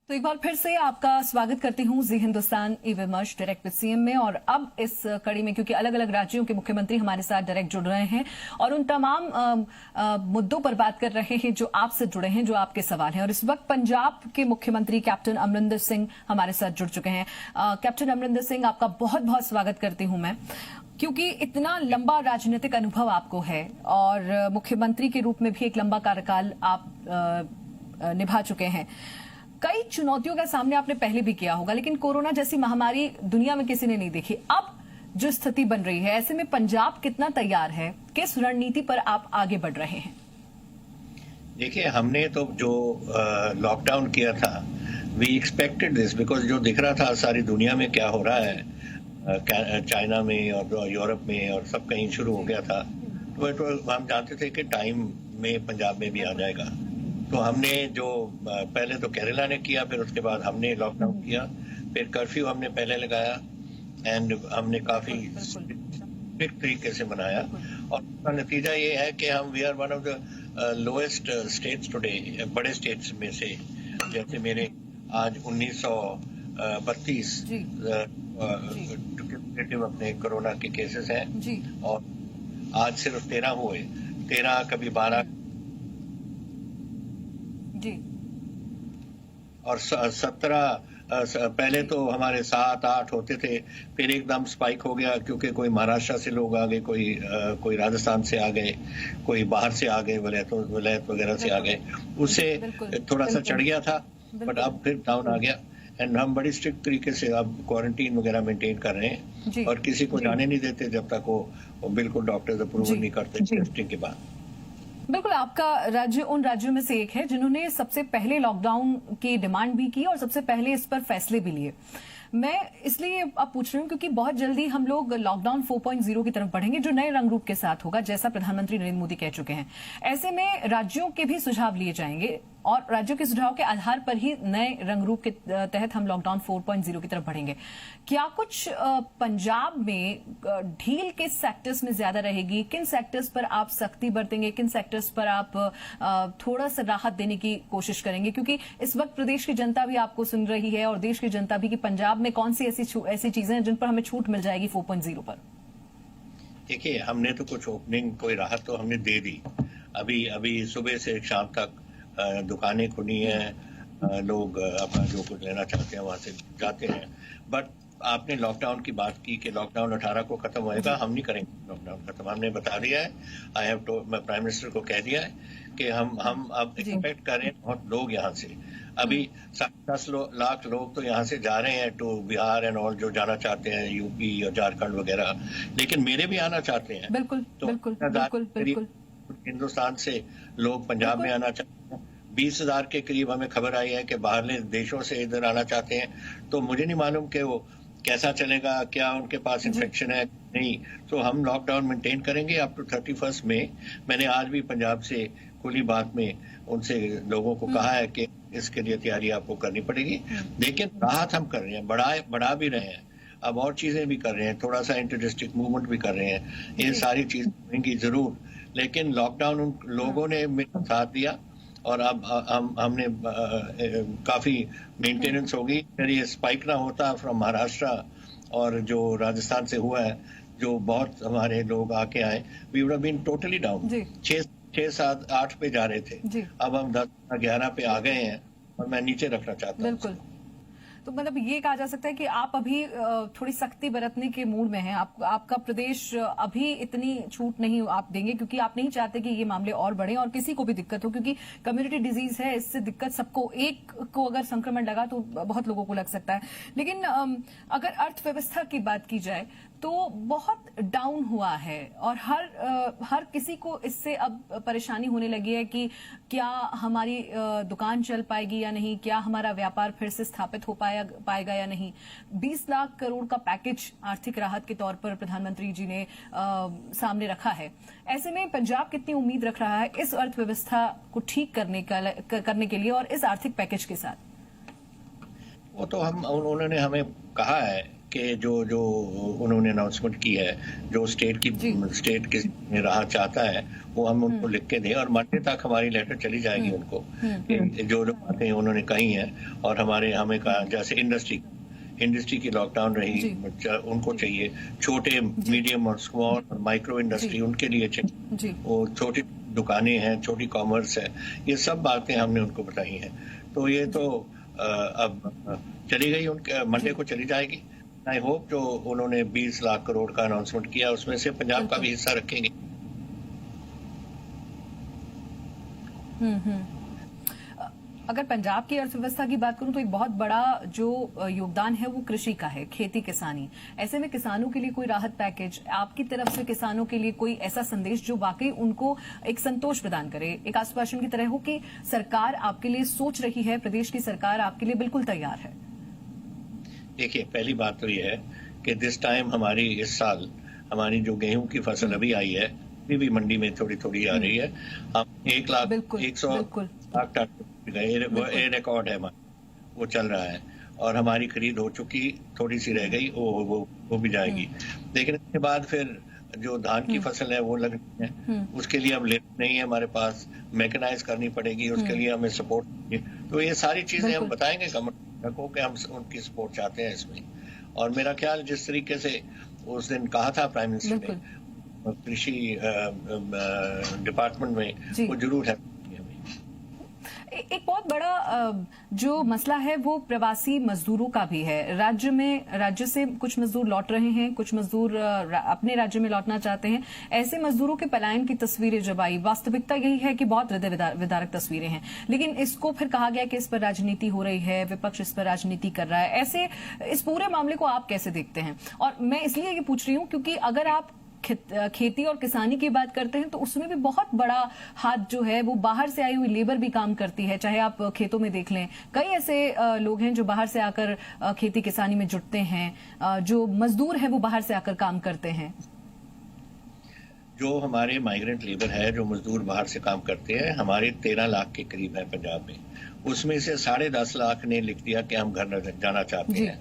तो एक बार फिर से आपका स्वागत करती हूं जी हिंदुस्तान ई विमर्श डायरेक्ट विद सीएम में। और अब इस कड़ी में क्योंकि अलग अलग राज्यों के मुख्यमंत्री हमारे साथ डायरेक्ट जुड़ रहे हैं और उन तमाम मुद्दों पर बात कर रहे हैं जो आपसे जुड़े हैं, जो आपके सवाल हैं। और इस वक्त पंजाब के मुख्यमंत्री कैप्टन अमरिंदर सिंह हमारे साथ जुड़ चुके हैं। कैप्टन अमरिंदर सिंह, आपका बहुत बहुत स्वागत करती हूं मैं, क्योंकि इतना लंबा राजनीतिक अनुभव आपको है और मुख्यमंत्री के रूप में भी एक लंबा कार्यकाल आप निभा चुके हैं। कई चुनौतियों का सामना आपने पहले भी किया होगा, लेकिन कोरोना जैसी महामारी दुनिया में किसी ने नहीं देखी। अब जो स्थिति बन रही है, ऐसे में पंजाब कितना तैयार है? किस रणनीति पर आप आगे बढ़ रहे हैं? देखिए, हमने तो जो लॉकडाउन किया था, वी एक्सपेक्टेड दिस, बिकॉज जो दिख रहा था सारी दुनिया में क्या हो रहा है, चाइना में और यूरोप में और सब कहीं शुरू हो गया था, तो हम जानते थे कि टाइम में पंजाब में भी आ जाएगा। तो हमने जो पहले तो केरला ने किया, फिर उसके बाद हमने लॉकडाउन किया, फिर कर्फ्यू हमने पहले लगाया एंड हमने काफी स्ट्रिक्ट तरीके से बनाया। और उसका नतीजा ये है कि हम we are one of the lowest states today, बड़े स्टेट्स में से। जैसे मेरे आज 1932 अपने कोरोना के केसेस हैं और आज सिर्फ 13 हुए, 13 कभी 12 जी, और 17 पहले तो हमारे 7-8 होते थे, फिर एकदम स्पाइक हो गया क्योंकि कोई महाराष्ट्र से लोग आ गए, कोई राजस्थान से आ गए, कोई बाहर से आ गए, वलैत वगैरह से आ गए, उससे थोड़ा सा चढ़ गया था, बट अब फिर डाउन आ गया। एंड हम बड़ी स्ट्रिक्ट तरीके से अब क्वारंटीन वगैरह मेंटेन कर रहे हैं और किसी को जाने नहीं देते जब तक वो बिल्कुल डॉक्टर्स अप्रूवल नहीं करते टेस्टिंग के बाद। बिल्कुल, आपका राज्य उन राज्यों में से एक है जिन्होंने सबसे पहले लॉकडाउन की डिमांड भी की और सबसे पहले इस पर फैसले भी लिए। मैं इसलिए अब पूछ रही हूँ क्योंकि बहुत जल्दी हम लोग लॉकडाउन 4.0 की तरफ बढ़ेंगे, जो नए रंग रूप के साथ होगा, जैसा प्रधानमंत्री नरेंद्र मोदी कह चुके हैं। ऐसे में राज्यों के भी सुझाव लिए जाएंगे और राज्यों के सुझाव के आधार पर ही नए रंग रूप के तहत हम लॉकडाउन 4.0 की तरफ बढ़ेंगे। क्या कुछ पंजाब में ढील किस सेक्टर्स में ज्यादा रहेगी? किन सेक्टर्स पर आप सख्ती बरतेंगे? किन सेक्टर्स पर आप थोड़ा सा राहत देने की कोशिश करेंगे? क्योंकि इस वक्त प्रदेश की जनता भी आपको सुन रही है और देश की जनता भी कि पंजाब में कौन सी ऐसी चीजें हैं जिन पर हमें छूट मिल जाएगी 4.0 पर? देखिए, हमने तो कुछ ओपनिंग, कोई राहत तो हमने दे दी। अभी सुबह से शाम तक दुकानें खुली हैं, लोग अपना जो कुछ लेना चाहते हैं वहां से जाते हैं। बट आपने लॉकडाउन की बात की कि लॉकडाउन 18 को खत्म होएगा, हम नहीं करेंगे लॉकडाउन खत्म। हमने बता दिया है, मैं प्राइम मिनिस्टर को कह दिया है कि हम अब एक्सपेक्ट कर रहे हैं बहुत लोग यहाँ से। अभी 10 लाख लोग तो यहाँ से जा रहे हैं टू बिहार एंड ऑल, जो जाना चाहते हैं यूपी और झारखंड वगैरह, लेकिन मेरे भी आना चाहते हैं। बिल्कुल, तो बिल्कुल, बिल्कुल, बिल्कुल। हिंदुस्तान से लोग पंजाब में आना चाहते हैं। 20,000 के करीब हमें खबर आई है कि बाहरले देशों से इधर आना चाहते हैं। तो मुझे नहीं मालूम कि वो कैसा चलेगा, क्या उनके पास इन्फेक्शन है नहीं। तो हम लॉकडाउन मेंटेन करेंगे अप टू 31 मई। मैंने आज भी पंजाब से खुली बात में उनसे लोगों को कहा है कि इसके लिए तैयारी आपको करनी पड़ेगी। लेकिन राहत हम कर रहे हैं, बढ़ा भी रहे हैं, अब और चीजें भी कर रहे हैं, थोड़ा सा इंटर डिस्ट्रिक्ट मूवमेंट भी कर रहे हैं। ये सारी चीजें होंगी जरूर, लेकिन लॉकडाउन उन लोगों ने मेरा साथ दिया और अब हमने काफी मेंटेनेंस होगी। फिर ये स्पाइक ना होता फ्रॉम महाराष्ट्र और जो राजस्थान से हुआ है, जो बहुत हमारे लोग आके आए, we would have been totally down. 6-7-8 पे जा रहे थे, अब हम 10-11 पे आ गए हैं और मैं नीचे रखना चाहता हूँ। बिल्कुल, तो मतलब ये कहा जा सकता है कि आप अभी थोड़ी सख्ती बरतने के मूड में हैं। आपका प्रदेश अभी इतनी छूट नहीं आप देंगे क्योंकि आप नहीं चाहते कि ये मामले और बढ़े और किसी को भी दिक्कत हो, क्योंकि कम्युनिटी डिजीज है, इससे दिक्कत सबको, एक को अगर संक्रमण लगा तो बहुत लोगों को लग सकता है। लेकिन अगर अर्थव्यवस्था की बात की जाए तो बहुत डाउन हुआ है और हर किसी को इससे अब परेशानी होने लगी है कि क्या हमारी दुकान चल पाएगी या नहीं, क्या हमारा व्यापार फिर से स्थापित हो पाएगा या नहीं। 20 लाख करोड़ का पैकेज आर्थिक राहत के तौर पर प्रधानमंत्री जी ने सामने रखा है। ऐसे में पंजाब कितनी उम्मीद रख रहा है इस अर्थव्यवस्था को ठीक करने के लिए और इस आर्थिक पैकेज के साथ? वो तो उन्होंने हमें कहा है के जो जो उन्होंने अनाउंसमेंट की है, जो स्टेट के में राहत चाहता है, वो हम उनको लिख के दें और मंडे तक हमारी लेटर चली जाएगी उनको कि जो जो बातें उन्होंने कही हैं और हमें कहा जैसे इंडस्ट्री की लॉकडाउन रही, उनको चाहिए, छोटे मीडियम और स्मॉल और माइक्रो इंडस्ट्री उनके लिए चाहिए, वो छोटी दुकानें हैं, छोटी कॉमर्स है, ये सब बातें हमने उनको बताई हैं। तो ये तो अब चली गई, उनके मंडे को चली जाएगी। आई होप जो उन्होंने 20 लाख करोड़ का अनाउंसमेंट किया उसमें से पंजाब का भी हिस्सा रखेंगे। अगर पंजाब की अर्थव्यवस्था की बात करूं तो एक बहुत बड़ा जो योगदान है वो कृषि का है, खेती किसानी। ऐसे में किसानों के लिए कोई राहत पैकेज आपकी तरफ से, किसानों के लिए कोई ऐसा संदेश जो वाकई उनको एक संतोष प्रदान करे, एक आश्वासन की तरह हो कि सरकार आपके लिए सोच रही है, प्रदेश की सरकार आपके लिए बिल्कुल तैयार है? देखिए, पहली बात तो ये है कि दिस टाइम हमारी इस साल हमारी जो गेहूं की फसल अभी आई है भी मंडी में थोड़ी थोड़ी आ रही है। हम 1,100,000 टन ये रिकॉर्ड है हमारा, वो चल रहा है और हमारी खरीद हो चुकी, थोड़ी सी रह गई, वो भी जाएगी। लेकिन इसके बाद फिर जो धान की फसल है वो लगनी है, उसके लिए अब लेबर नहीं है हमारे पास, मैकेनाइज करनी पड़ेगी, उसके लिए हमें सपोर्ट चाहिए। तो ये सारी चीजें हम बताएंगे गवर्नमेंट को कि हम उनकी सपोर्ट चाहते हैं इसमें। और मेरा ख्याल जिस तरीके से उस दिन कहा था प्राइम मिनिस्टर ने कृषि डिपार्टमेंट में, वो जरूर है। एक बहुत बड़ा जो मसला है वो प्रवासी मजदूरों का भी है। राज्य से कुछ मजदूर लौट रहे हैं, कुछ मजदूर अपने राज्य में लौटना चाहते हैं। ऐसे मजदूरों के पलायन की तस्वीरें जब आई, वास्तविकता यही है कि बहुत हृदय विदारक तस्वीरें हैं, लेकिन इसको फिर कहा गया कि इस पर राजनीति हो रही है, विपक्ष इस पर राजनीति कर रहा है। ऐसे इस पूरे मामले को आप कैसे देखते हैं? और मैं इसलिए ये पूछ रही हूं क्योंकि अगर आप खेती और किसानी की बात करते हैं तो उसमें भी बहुत बड़ा हाथ जो है वो बाहर से आई हुई लेबर भी काम करती है। चाहे आप खेतों में देख लें, कई ऐसे लोग हैं जो बाहर से आकर खेती किसानी में जुटते हैं, जो मजदूर है वो बाहर से आकर काम करते हैं। जो हमारे माइग्रेंट लेबर है, जो मजदूर बाहर से काम करते हैं, हमारे 13 लाख के करीब है पंजाब में। उसमें से 10.5 लाख ने लिख दिया कि हम घर जाना चाहते हैं।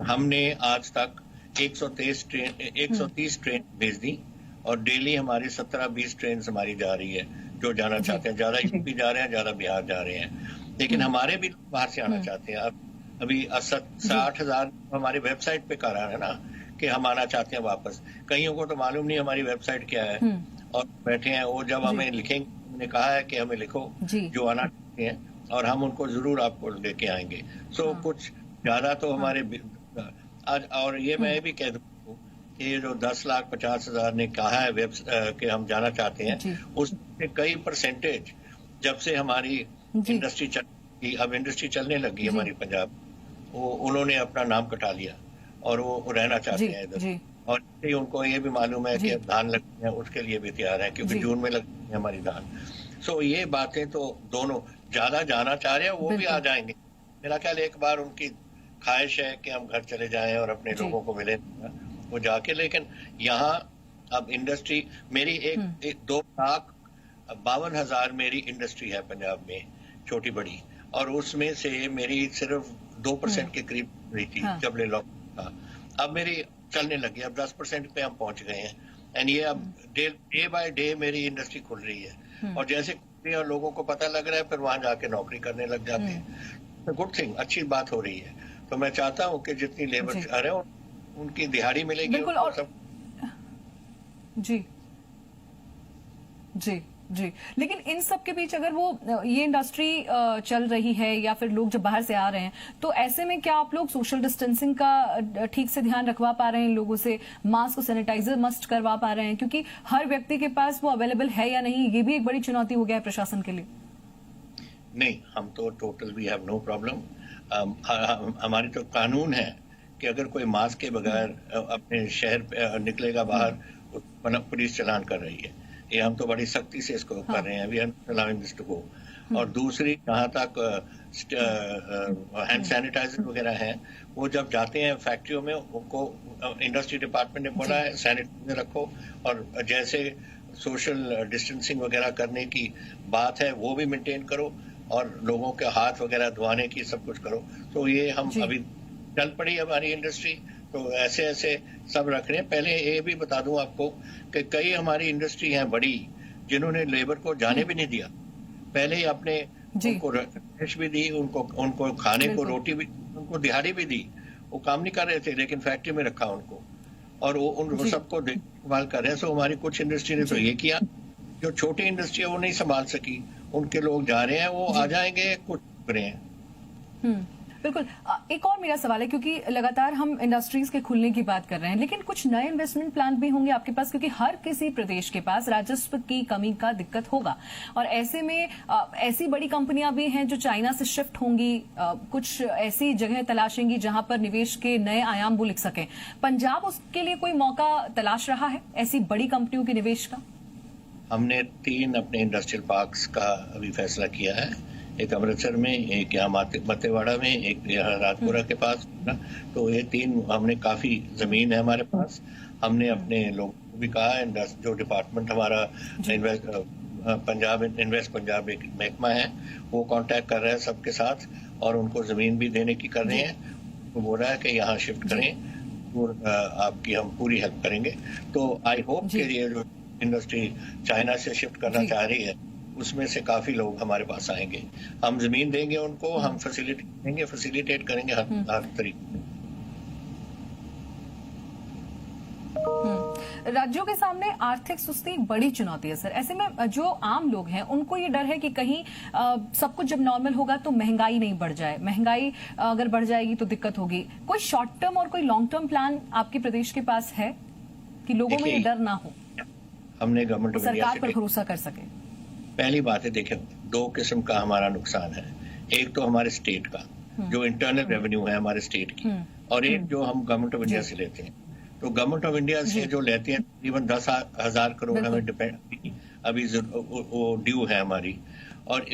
हमने आज तक 130 ट्रेन भेज दी और डेली हमारी 17-20 ट्रेन हमारी जा रही है जो जाना चाहते हैं। ज्यादा यूपी जा रहे हैं, ज्यादा बिहार जा रहे हैं, लेकिन हमारे भी बाहर से आना चाहते हैं। अब अभी 60,000 हमारी वेबसाइट पे कर रहा है ना कि हम आना चाहते हैं वापस। कईयों को तो मालूम नहीं हमारी वेबसाइट क्या है और बैठे हैं। वो जब हमें लिखेंगे, हमने कहा है कि हमें लिखो जो आना चाहते हैं और हम उनको जरूर आपको लेके आएंगे। सो कुछ ज्यादा तो हमारे आज, और ये मैं भी कह दूं कि ये जो 10,50,000 ने कहा है कि हम जाना चाहते हैं, उसके कई परसेंटेज जब से हमारी इंडस्ट्री चलने लगी हमारी पंजाब, वो उन्होंने अपना नाम कटा लिया और वो रहना चाहते हैं इधर। और उनको ये भी मालूम है कि धान लगती है, उसके लिए भी तैयार है क्योंकि जून में लगती है हमारी धान। सो ये बातें तो दोनों ज्यादा जाना चाह रहे हैं, वो भी आ जाएंगे। मेरा ख्याल एक बार उनकी ख्वाहिश है कि हम घर चले जाएं और अपने लोगों को मिले, वो जाके। लेकिन यहाँ अब इंडस्ट्री मेरी 2,52,000 मेरी इंडस्ट्री है पंजाब में, छोटी बड़ी, और उसमें से मेरी सिर्फ 2% के करीब हुई थी जब ले लॉकडाउन था। अब मेरी चलने लगी, अब 10% पे हम पहुंच गए हैं। एंड ये अब डे बाय डे मेरी इंडस्ट्री खुल रही है और जैसे और लोगों को पता लग रहा है फिर वहां जाके नौकरी करने लग जाते हैं। गुड थिंग, अच्छी बात हो रही है। तो मैं चाहता हूं कि जितनी लेबर आ रहे हैं उनकी दिहाड़ी मिलेगी। बिल्कुल। और सब जी, लेकिन इन सब के बीच अगर वो ये इंडस्ट्री चल रही है या फिर लोग जब बाहर से आ रहे हैं, तो ऐसे में क्या आप लोग सोशल डिस्टेंसिंग का ठीक से ध्यान रखवा पा रहे हैं? लोगों से मास्क और सैनिटाइजर मस्ट करवा पा रहे हैं? क्योंकि हर व्यक्ति के पास वो अवेलेबल है या नहीं, ये भी एक बड़ी चुनौती हो गया है प्रशासन के लिए। नहीं, हम तो total we have no problem. हमारी तो कानून है कि अगर कोई मास्क के बगैर अपने शहर निकलेगा बाहर, पुलिस चालान कर रही है। ये हम तो बड़ी सख्ती से इसको कर रहे हैं। We are allowing this to go. और दूसरी, जहाँ तक हैंड सैनिटाइजर वगैरह हैं, वो जब जाते हैं फैक्ट्रियों में, उनको इंडस्ट्री डिपार्टमेंट ने बोला है सैनिटाइजर रखो, और जैसे सोशल डिस्टेंसिंग वगैरह करने की बात है वो भी मेंटेन करो, और लोगों के हाथ वगैरह धुआने की सब कुछ करो। तो ये हम अभी चल पड़ी हमारी इंडस्ट्री, तो ऐसे ऐसे सब रख रहे हैं। पहले ये भी बता दूं आपको कि कई हमारी इंडस्ट्री हैं बड़ी, जिन्होंने लेबर को जाने भी नहीं दिया। पहले ही अपने जी उनको रिहाइश भी दी, उनको उनको खाने को बिल्कुल रोटी भी, उनको दिहाड़ी भी दी। वो काम नहीं कर रहे थे, लेकिन फैक्ट्री में रखा उनको, और वो जी सबको देखभाल कर रहे हैं। सो हमारी कुछ इंडस्ट्री ने तो जी ये किया। जो छोटी इंडस्ट्री है वो नहीं संभाल सकी, उनके लोग जा रहे हैं, वो आ जी जाएंगे, कुछ रुक रहे हैं। बिल्कुल। एक और मेरा सवाल है, क्योंकि लगातार हम इंडस्ट्रीज के खुलने की बात कर रहे हैं, लेकिन कुछ नए इन्वेस्टमेंट प्लान भी होंगे आपके पास, क्योंकि हर किसी प्रदेश के पास राजस्व की कमी का दिक्कत होगा, और ऐसे में ऐसी बड़ी कंपनियां भी हैं जो चाइना से शिफ्ट होंगी, कुछ ऐसी जगह तलाशेंगी जहां पर निवेश के नए आयाम वो लिख सकें। पंजाब उसके लिए कोई मौका तलाश रहा है ऐसी बड़ी कंपनियों के निवेश का? हमने 3 अपने इंडस्ट्रियल पार्क्स का अभी फैसला किया है, एक अमृतसर में, एक यहाँ मतेवाड़ा में, एक यहाँ राजपुरा के पास ना। तो ये 3 हमने, काफी जमीन है हमारे पास। हमने अपने लोगों को भी कहा है, जो डिपार्टमेंट हमारा पंजाब इन्वेस्ट पंजाब एक महकमा है, वो कांटेक्ट कर रहा है सबके साथ, और उनको जमीन भी देने की कर रहे हैं। वो बोल रहा है कि यहाँ शिफ्ट करें और आपकी हम पूरी हेल्प करेंगे। तो आई होप कि ये जो इंडस्ट्री चाइना से शिफ्ट करना चाह रही है, उसमें से काफी लोग हमारे पास आएंगे। हम जमीन देंगे उनको, हम फैसिलिटेट करेंगे हर तरीके से। राज्यों के सामने आर्थिक सुस्ती एक बड़ी चुनौती है सर। ऐसे में जो आम लोग हैं उनको ये डर है कि कहीं सब कुछ जब नॉर्मल होगा तो महंगाई नहीं बढ़ जाए, महंगाई अगर बढ़ जाएगी तो दिक्कत होगी। कोई शॉर्ट टर्म और कोई लॉन्ग टर्म प्लान आपके प्रदेश के पास है कि लोगों में ये डर ना हो, हमने गवर्नमेंट ऑफ इंडिया सरकार पर भरोसा कर सके? पहली बात है, देखिए 2 किस्म का हमारा नुकसान है। एक तो हमारे स्टेट का, जो इंटरनल रेवेन्यू है हमारे स्टेट की, और एक जो हम गवर्नमेंट ऑफ इंडिया से लेते हैं। तो गवर्नमेंट ऑफ इंडिया से जो लेते हैं तकरीबन 10,000 करोड़ हमें अभी वो ड्यू है हमारी, और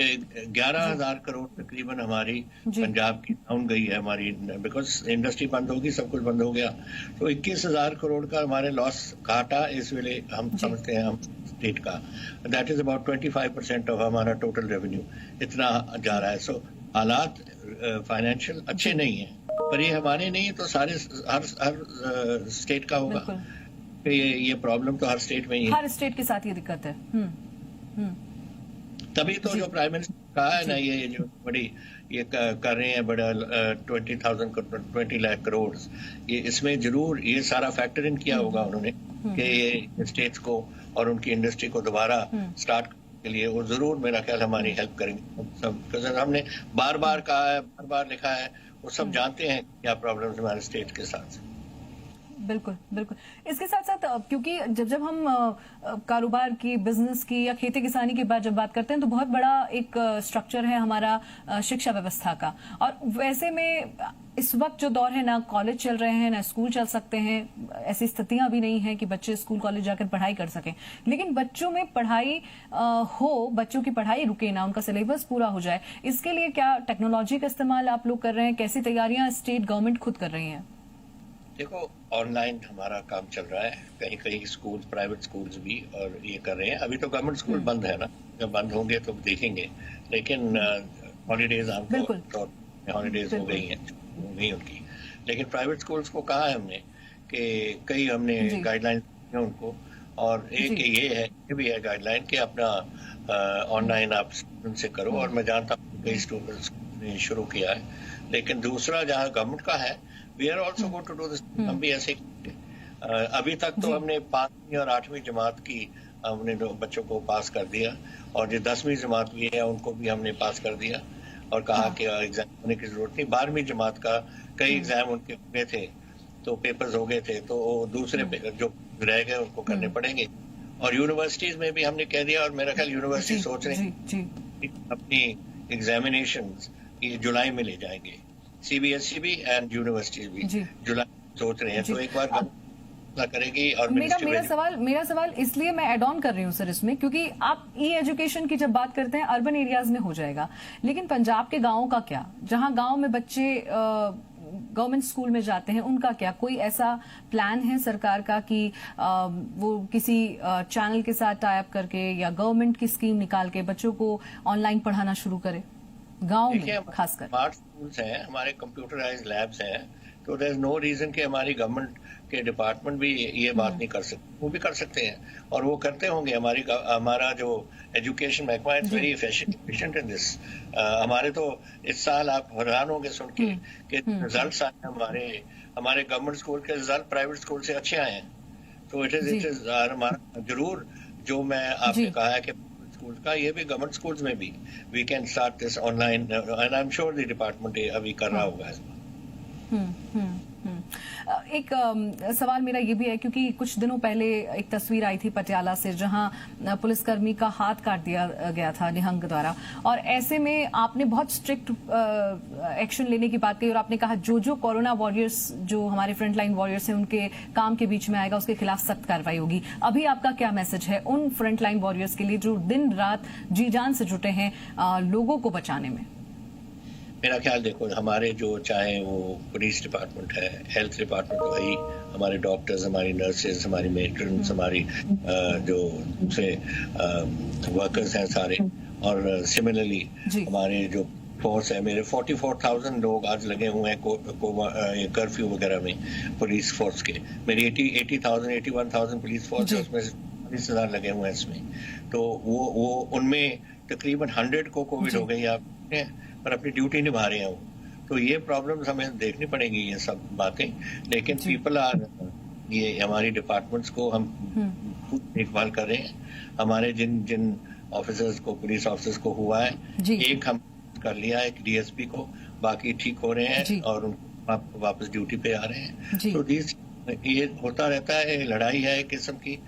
11,000 करोड़ तकरीबन हमारी पंजाब की डाउन गई है हमारी, बिकॉज इंडस्ट्री बंद होगी, सब कुछ बंद हो गया। तो 21,000 करोड़ का हमारे लॉस घाटा इस वेले हम समझते हैं हम स्टेट का। दैट इज अबाउट 25% ऑफ हमारा टोटल रेवेन्यू इतना जा रहा है। सो हालात फाइनेंशियल अच्छे नहीं है, पर ये हमारे नहीं तो सारे हर स्टेट का होगा। ये प्रॉब्लम तो हर स्टेट में ही है, हर स्टेट के साथ ये दिक्कत है। तभी तो जो प्राइम मिनिस्टर कहा है ना, ये जो बड़ी ये कर रहे हैं बड़ा 20 लाख करोड़, ये इसमें जरूर ये सारा फैक्टर इन किया होगा उन्होंने कि ये स्टेट्स को और उनकी इंडस्ट्री को दोबारा स्टार्ट के लिए वो जरूर मेरा ख्याल हमारी हेल्प करेंगे सब। हमने बार बार कहा है, बार बार लिखा है, वो सब जानते हैं क्या प्रॉब्लम्स हमारे स्टेट के साथ। बिल्कुल बिल्कुल। इसके साथ साथ क्योंकि जब हम कारोबार की, बिजनेस की या खेती किसानी की जब बात करते हैं तो बहुत बड़ा एक स्ट्रक्चर है हमारा शिक्षा व्यवस्था का, और वैसे में इस वक्त जो दौर है, ना कॉलेज चल रहे हैं ना स्कूल चल सकते हैं, ऐसी स्थितियां भी नहीं है कि बच्चे स्कूल कॉलेज जाकर पढ़ाई कर सकें। लेकिन बच्चों में पढ़ाई बच्चों की पढ़ाई रुके ना, उनका सिलेबस पूरा हो जाए, इसके लिए क्या टेक्नोलॉजी का इस्तेमाल आप लोग कर रहे हैं? कैसी तैयारियां स्टेट गवर्नमेंट खुद कर रही है? देखो, ऑनलाइन हमारा काम चल रहा है, कहीं कहीं स्कूल, प्राइवेट स्कूल्स भी और ये कर रहे हैं। अभी तो गवर्नमेंट स्कूल बंद है ना, जब बंद होंगे तो देखेंगे। लेकिन हॉलीडेज आमतौर पर हॉलीडेज हो गई हैं उनकी। लेकिन प्राइवेट स्कूल्स को कहा है हमने कि कई हमने गाइडलाइन दी उनको, और एक ये भी है गाइडलाइन कि अपना ऑनलाइन आप उनसे करो, और मैं जानता हूँ कई स्टूडेंट्स ने शुरू किया है। लेकिन दूसरा जहाँ गवर्नमेंट का है, we are also going to do this. हम भी ऐसे अभी तक तो हमने 5वीं और 8वीं जमात की हमने बच्चों को पास कर दिया, और जो 10वीं जमात भी है उनको भी हमने पास कर दिया, और कहा कि एग्जाम होने की जरूरत नहीं। 12वीं जमात का कई एग्जाम उनके हुए थे, तो पेपर्स हो गए थे, तो दूसरे जो रह गए उनको करने पड़ेंगे। और यूनिवर्सिटीज में भी हमने कह दिया, और मेरा ख्याल यूनिवर्सिटी सोच रहे हैं अपनी एग्जामिनेशंस ये जुलाई में ले जाएंगे, सीबीएसई भी एंड यूनिवर्सिटीज भी जुलाई सोच रहे हैं। तो एक बार करेगी। और मेरा सवाल इसलिए मैं एड ऑन कर रही हूँ सर इसमें, क्योंकि आप ई एजुकेशन की जब बात करते हैं अर्बन एरियाज में हो जाएगा, लेकिन पंजाब के गांवों का क्या, जहां गांव में बच्चे गवर्नमेंट स्कूल में जाते हैं, उनका क्या? कोई ऐसा प्लान है सरकार का कि वो किसी चैनल के साथ टाई अप करके या गवर्नमेंट की स्कीम निकाल के बच्चों को ऑनलाइन पढ़ाना शुरू करे गांव में? खासकर स्मार्ट स्कूल्स हैं हमारे, कंप्यूटराइज्ड लैब्स हैं, तो देयर इज नो रीजन कि हमारी गवर्नमेंट के डिपार्टमेंट भी ये बात नहीं कर सकते, वो भी कर सकते हैं और वो करते होंगे। हमारा जो एजुकेशन महकमा is very efficient in this. हमारे तो इस साल आप हैरान होंगे सुन के कि रिजल्ट्स आए हमारे गवर्नमेंट स्कूल के रिजल्ट प्राइवेट स्कूल से अच्छे आए हैं। तो इट इज हमारा जरूर जो मैं आपने कहा है कि स्कूल का, ये भी गवर्नमेंट स्कूल्स में भी we can start this online and I am sure the department अभी कर रहा होगा इसमें। एक सवाल मेरा ये भी है, क्योंकि कुछ दिनों पहले एक तस्वीर आई थी पटियाला से जहां पुलिसकर्मी का हाथ काट दिया गया था निहंग द्वारा, और ऐसे में आपने बहुत स्ट्रिक्ट एक्शन लेने की बात कही और आपने कहा जो कोरोना वॉरियर्स, जो हमारे फ्रंटलाइन वॉरियर्स हैं, उनके काम के बीच में आएगा उसके खिलाफ सख्त कार्रवाई होगी। अभी आपका क्या मैसेज है उन फ्रंटलाइन वॉरियर्स के लिए जो दिन रात जी जान से जुटे हैं लोगों को बचाने में? मेरा ख्याल देखो, हमारे जो चाहे वो पुलिस डिपार्टमेंट है, हेल्थ डिपार्टमेंट तो है, हमारे डॉक्टर्स, हमारी नर्सेज, हमारी मेट्रन्स, हमारी जो दूसरे वर्कर्स हैं सारे, और सिमिलरली हमारे जो फोर्स है, मेरे 44,000 लोग आज लगे हुए हैं कर्फ्यू वगैरह में पुलिस फोर्स के। मेरी 81,000 पुलिस फोर्स है, उसमें 40,000 लगे हुए हैं इसमें। तो वो उनमें तकरीबन 100 को कोविड हो गई, आप पर अपनी ड्यूटी निभा रहे हैं वो। तो ये प्रॉब्लम्स हमें देखनी पड़ेंगी, ये सब बातें। लेकिन पीपल आर, ये हमारी डिपार्टमेंट्स को हम देखभाल कर रहे हैं। हमारे जिन ऑफिसर्स को, पुलिस ऑफिसर्स को हुआ है, एक हम कर लिया है, एक डीएसपी को, बाकी ठीक हो रहे हैं और उनको वापस ड्यूटी पे आ रहे हैं। तो ये होता रहता है, लड़ाई है एक किस्म की।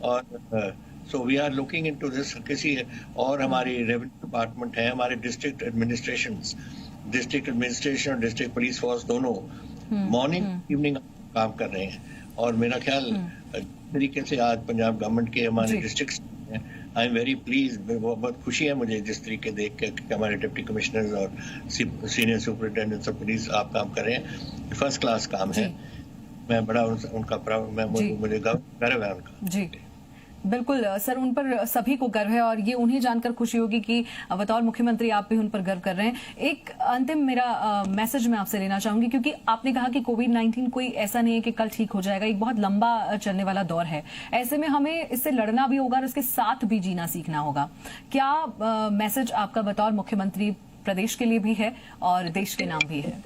और so we are looking into this. किसी और हमारी रेवेन्यू डिपार्टमेंट है, हमारे डिस्ट्रिक्ट एडमिनिस्ट्रेशन और डिस्ट्रिक्ट पुलिस फोर्स दोनों मॉर्निंग इवनिंग काम कर रहे हैं। और मेरा ख्याल तरीके से आज पंजाब गवर्नमेंट के हमारे district, I am very please, बहुत खुशी है मुझे जिस तरीके देख के कि हमारे डिप्टी कमिश्नर्स और सीनियर सुपरिटेंडेंट्स ऑफ पुलिस आप काम कर रहे हैं। फर्स्ट क्लास काम है। मैं बड़ा उनका मुझे गर्व है उनका। जी बिल्कुल सर, उन पर सभी को गर्व है और ये उन्हें जानकर खुशी होगी कि बतौर मुख्यमंत्री आप भी उन पर गर्व कर रहे हैं। एक अंतिम मेरा मैसेज मैं आपसे लेना चाहूंगी, क्योंकि आपने कहा कि कोविड-19 कोई ऐसा नहीं है कि कल ठीक हो जाएगा, एक बहुत लंबा चलने वाला दौर है। ऐसे में हमें इससे लड़ना भी होगा और इसके साथ भी जीना सीखना होगा। क्या मैसेज आपका बतौर मुख्यमंत्री प्रदेश के लिए भी है और देश के नाम भी है?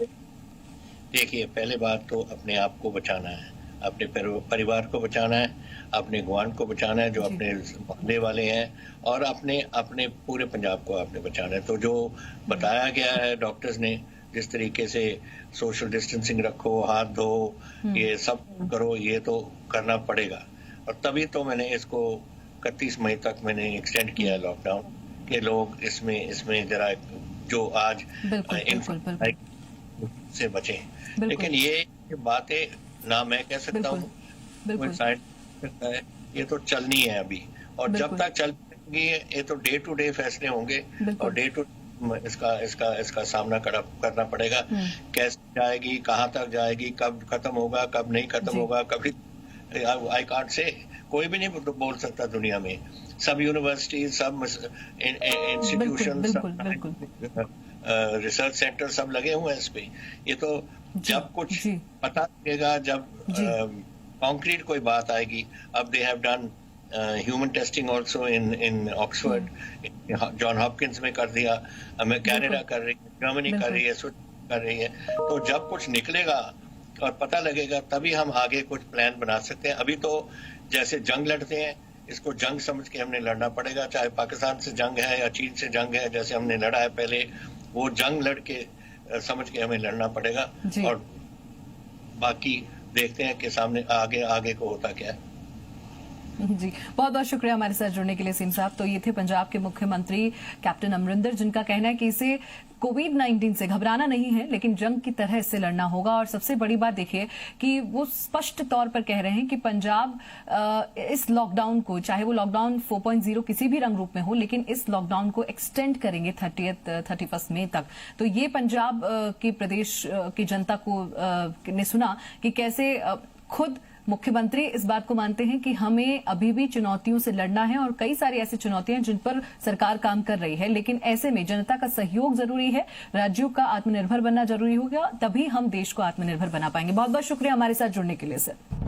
देखिए, पहले बात तो अपने आप को बचाना है, अपने परिवार को बचाना है, अपने गुआंढ को बचाना है जो अपने मोहल्ले वाले हैं, और अपने पूरे पंजाब को आपने बचाना है। तो जो बताया गया है डॉक्टर्स ने, जिस तरीके से सोशल डिस्टेंसिंग रखो, हाथ धो, ये सब करो, ये तो करना पड़ेगा। और तभी तो मैंने इसको 31 मई तक मैंने एक्सटेंड किया है लॉकडाउन, कि लोग इसमें जरा जो आज से बचें। लेकिन ये बातें ना मैं कह सकता हूँ, ये तो चलनी है अभी, और जब तक चलेगी ये तो डे टू डे फैसले होंगे और डे टू इसका सामना करना पड़ेगा। कैसे जाएगी, कहाँ तक जाएगी, कब खत्म होगा, कब नहीं खत्म होगा, कभी आई कांट से, कोई भी नहीं बोल सकता दुनिया में। सब यूनिवर्सिटी, सब इंस्टीट्यूशन, रिसर्च सेंटर सब लगे हुए हैं इस पे। ये तो जब कुछ पता लगेगा, जब कॉन्क्रीट कोई बात आएगी। अब they have done human testing also in Oxford, John Hopkins में कर दिया, हमें कनाडा कर रही है, जर्मनी कर रही है, स्विट्जरलैंड कर रही है। तो जब कुछ निकलेगा और पता लगेगा तभी हम आगे कुछ प्लान बना सकते हैं। अभी तो जैसे जंग लड़ते हैं, इसको जंग समझ के हमने लड़ना पड़ेगा, चाहे पाकिस्तान से जंग है या चीन से जंग है, जैसे हमने लड़ा है पहले, वो जंग लड़ के समझ के हमें लड़ना पड़ेगा। और बाकी देखते हैं कि सामने आगे को होता क्या है। जी, बहुत बहुत शुक्रिया हमारे साथ जुड़ने के लिए सीम साहब। तो ये थे पंजाब के मुख्यमंत्री कैप्टन अमरिंदर, जिनका कहना है कि इसे कोविड-19 से घबराना नहीं है, लेकिन जंग की तरह इससे लड़ना होगा। और सबसे बड़ी बात देखिए कि वो स्पष्ट तौर पर कह रहे हैं कि पंजाब इस लॉकडाउन को, चाहे वो लॉकडाउन 4.0 किसी भी रंग रूप में हो, लेकिन इस लॉकडाउन को एक्सटेंड करेंगे 31 मई तक। तो ये पंजाब के प्रदेश की जनता को ने सुना कि कैसे खुद मुख्यमंत्री इस बात को मानते हैं कि हमें अभी भी चुनौतियों से लड़ना है और कई सारी ऐसी चुनौतियां जिन पर सरकार काम कर रही है, लेकिन ऐसे में जनता का सहयोग जरूरी है, राज्यों का आत्मनिर्भर बनना जरूरी होगा, तभी हम देश को आत्मनिर्भर बना पाएंगे। बहुत बहुत शुक्रिया हमारे साथ जुड़ने के लिए सर।